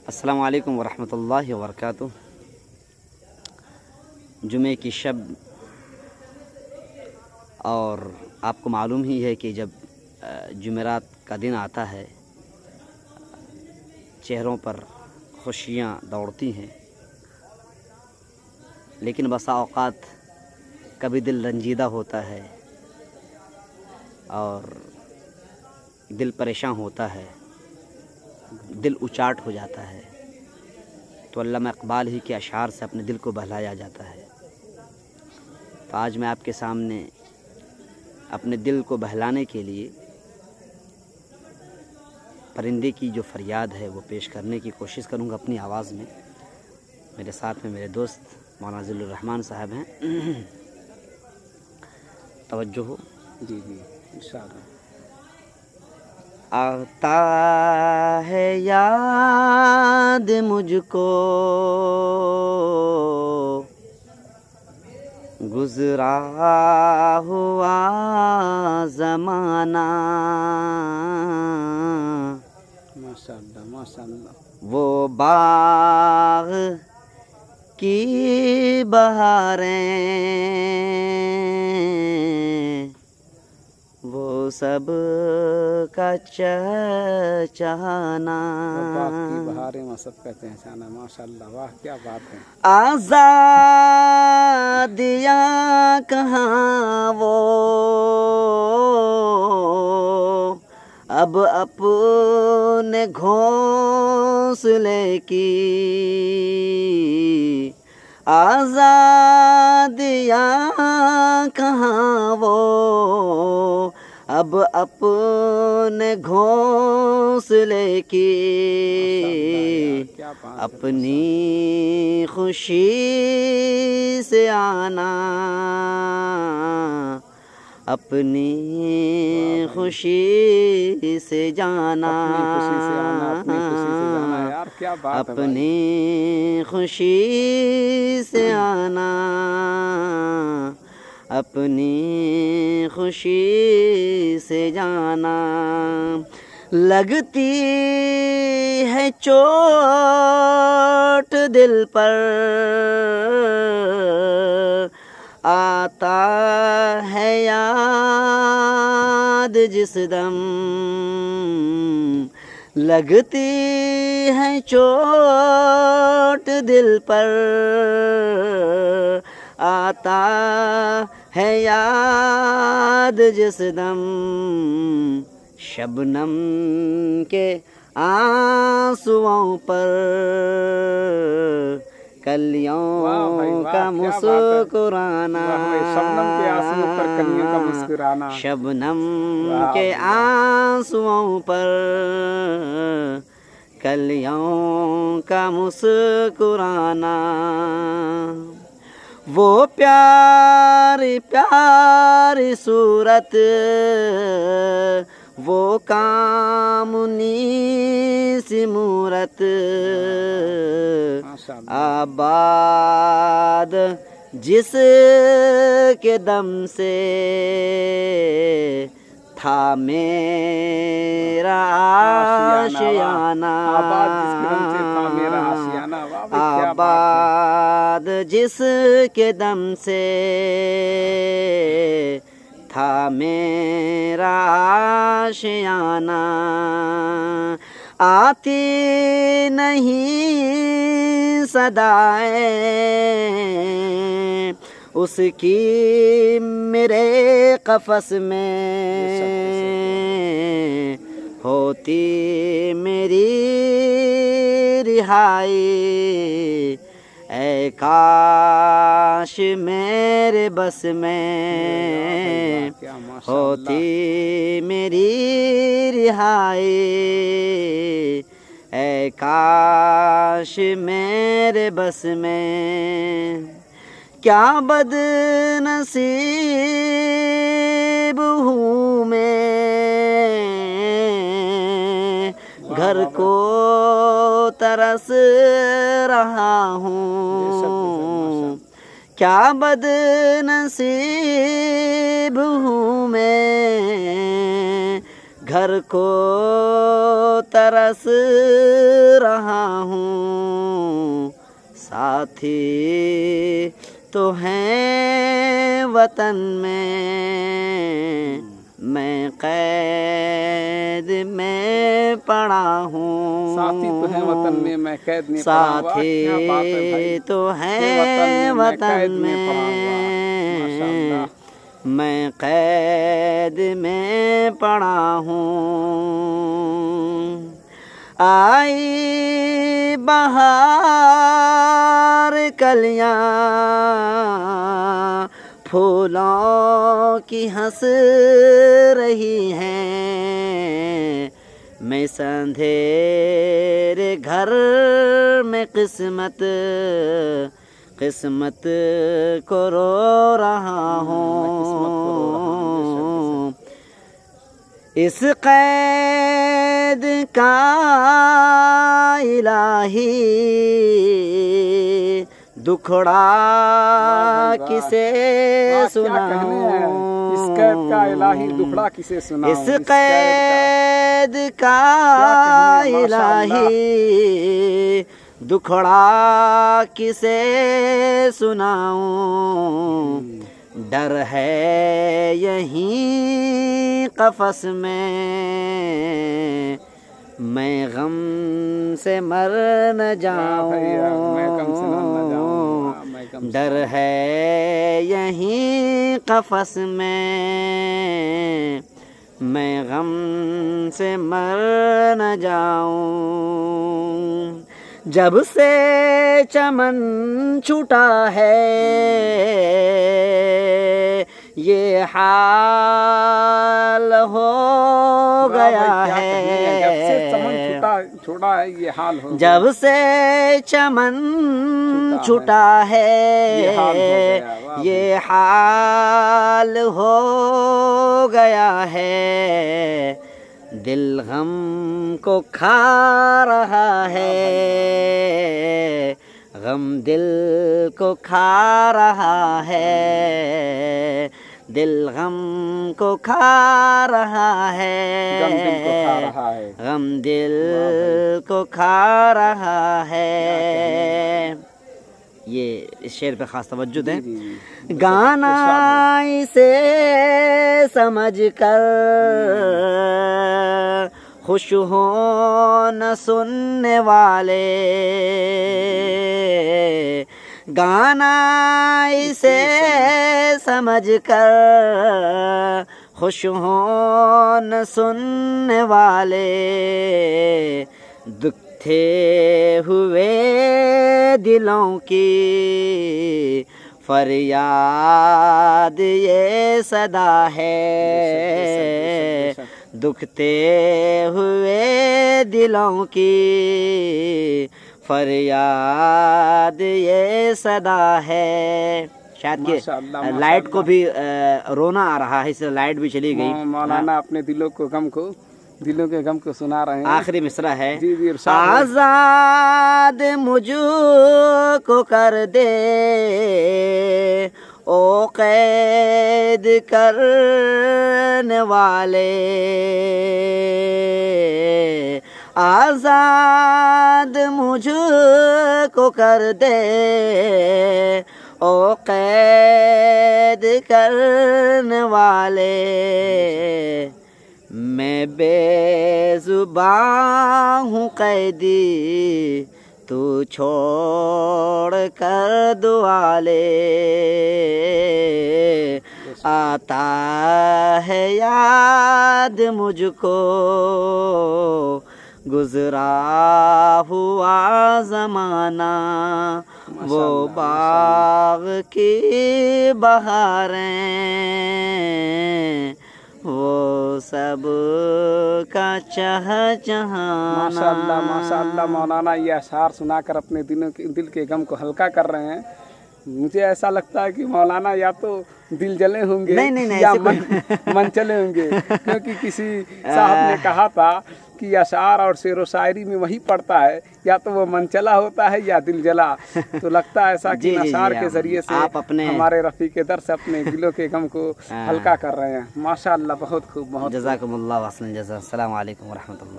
अस्सलामु अलैकुम वरहमतुल्लाहि वबरकातुह। जुमे की शब और आपको मालूम ही है कि जब जुमेरात का दिन आता है चेहरों पर खुशियाँ दौड़ती हैं, लेकिन बसा औक़ात कभी दिल रंजीदा होता है और दिल परेशान होता है, दिल उचाट हो जाता है। तो अल्लामा इक़बाल ही के अशार से अपने दिल को बहलाया जाता है। तो आज मैं आपके सामने अपने दिल को बहलाने के लिए परिंदे की जो फरियाद है वो पेश करने की कोशिश करूँगा अपनी आवाज़ में। मेरे साथ में मेरे दोस्त मौलाना ज़िल्लुर रहमान साहब हैं। तवज्जो हो। जी जी इंशाअल्लाह। आता है याद मुझको गुज़रा हुआ ज़माना, माशाअल्लाह माशाअल्लाह। वो बाग़ की बहारें, वो सब का चहचहाना, बाग की बहारें वो सब का चहचहाना। माशाअल्लाह, वाह क्या बात है। आज़ादियाँ कहाँ वो अब अपने घोंसले की, आज़ादियाँ कहाँ वो अब अपने घोंसले की, अपनी खुशी से आना, अपनी खुशी से जाना, अपनी खुशी से जाना यार, क्या बात है। अपनी खुशी से आना, अपनी खुशी से जाना। लगती है चोट दिल पर, आता है याद जिस दम, लगती है चोट दिल पर, आता है याद जिस दम, शबनम के आंसुओं पर कलियों का मुस्कुराना, शबनम के आंसुओं पर कलियों का मुस्कुराना, शबनम के आंसुओं पर कलियों का मुस्कुराना। वो प्यारी प्यारी सूरत, वो कामनी सी मूरत, आबाद जिस के दम से था मेरा आशियाना, आबाद जिस के दम से था मेरा आशियाना। आती नहीं सदाएं उसकी मेरे कफ़स में, होती मेरी रिहाई, ऐ काश मेरे बस में, होती मेरी रिहाई, ऐ काश मेरे बस में। क्या बदनसीब हूँ मैं, घर को तरस रहा हूँ, क्या बदनसीब हूँ मैं, घर को तरस रहा हूँ, साथी तो हैं वतन में, मैं कैद में पड़ा हूँ। साथी तो है वतन में, मैं कैद में पड़ा हुआ। साथी तो हैं वतन में, मैं कैद में पड़ा हूँ। आई बहार कलियाँ फूलों की हंस रही हैं, मैं इस अंधेरे घर में किस्मत को रो रहा हूँ। इस कैद का इलाही दुखड़ा किसे सुनाऊं, इस कैद का इलाही दुखड़ा किसे सुनाऊं। इस कैद का इलाही दुखड़ा किसे सुनाऊं। डर है यहीं कफस में, मैं गम से मर न जाऊं। डर है यहीं कफस में, मैं गम से मर न जाऊं। जब से चमन छूटा है ये हाल हो गया है। जब से चमन छूटा है ये हाल हो गया। जब से चमन छूटा है ये हाल हो गया है। दिल गम को खा रहा है, गम दिल को खा रहा है। दिल गम को खा रहा है, गम दिल को खा रहा है। ये इस शेर पे खास तवज्जो दें। गाना इसे समझ कर खुश हो न सुनने वाले, गाना इसे समझ कर खुश हो न सुनने वाले। दुखते हुए दिलों की फरियाद ये सदा है, दुखते हुए दिलों की फरियाद ये सदा है। शायद कि लाइट को भी रोना आ रहा है, इससे लाइट भी चली गई। मौलाना अपने दिलों के गम को सुना रहे हैं। आखिरी मिसरा है। आजाद मुझको कर दे ओ कैद करने वाले, आजाद मुझको कर दे ओ कैद करने वाले। मैं बेजुबां हूँ कैदी, तू छोड़ कर दुआ ले। आता है याद मुझको गुजरा हुआ ज़माना, वो बाग की बहारें, वो सब का चहचहाना। माशाअल्लाह माशाअल्लाह मौलाना ये अशार सुनाकर अपने दिल के गम को हल्का कर रहे हैं। मुझे ऐसा लगता है कि मौलाना या तो दिल जले होंगे नहीं, या ऐसे मन चले होंगे, क्योंकि किसी साहब ने कहा था कि अशार और शेर व शायरी में वही पड़ता है, या तो वो मन चला होता है या दिल जला। तो लगता है ऐसा कि जी, अशार जी, के जरिए से आप अपने हमारे रफ़ी के दर से अपने दिलों के गम को हल्का कर रहे हैं। माशाअल्लाह, बहुत खूब, बहुत जज़ाकुमुल्लाह व अहसन जज़ा। अस्सलाम वालेकुम व रहमतुल्लाह।